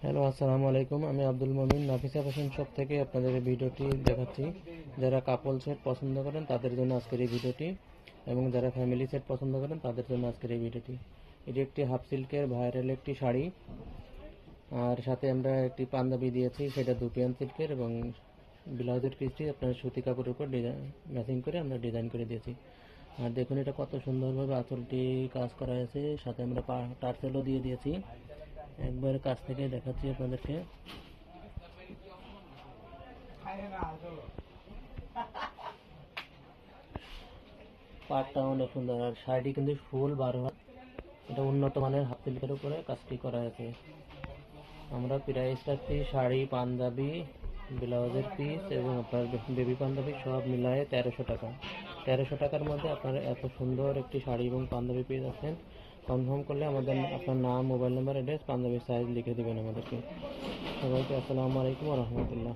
Hello, আসসালামু আলাইকুম। আমি আব্দুল মমিন নাফিসা ফ্যাশন শপ থেকে আপনাদের এই ভিডিওটি দেখাচ্ছি। যারা কাপল সেট পছন্দ করেন তাদের জন্য আজকের এই ভিডিওটি, এবং যারা ফ্যামিলি সেট পছন্দ করেন তাদের জন্য আজকের এই ভিডিওটি। এটি একটি হাফ সিল্কের ভাইরাল একটি শাড়ি, আর সাথে আমরা একটি পাঞ্জাবি দিয়েছি, সেটা দুপিয়ান সিল্কের, এবং ব্লাউজের পিসটি আপনার সুতি কাপড়ের উপর ডিজাইন ম্যাচিং করে আমরা ডিজাইন করে দিয়েছি। আর দেখুন এটা কত সুন্দরভাবে আঁচলটি কাজ করা আছে, সাথে আমরা টার্সেলও দিয়ে দিয়েছি। একবার কাছ থেকে দেখাচ্ছি আপনাদেরকে। পাটটা অনেক সুন্দর, আর শাড়িটি কিন্তু ফুল 12 হাত। এটা উন্নত মানের হাফ সিল্কের উপরে কাজটি করা আছে। আমরা প্রাইস রাখছি শাড়ি, পাঞ্জাবি, ব্লাউজের পিস এবং আপনার বেবি পাঞ্জাবি সব মিলায়ে 1300 টাকা। 1300 টাকার মধ্যে আপনারা এত সুন্দর একটি শাড়ি এবং পাঞ্জাবি পেয়ে যাচ্ছেন। কনফার্ম করলে আমাদের আপনার নাম, মোবাইল নাম্বার, অ্যাড্রেস, পাঞ্জাবির সাইজ লিখে দেবেন আমাদেরকে। সবাইকে আসসালামু আলাইকুম ওয়া রাহমাতুল্লাহ।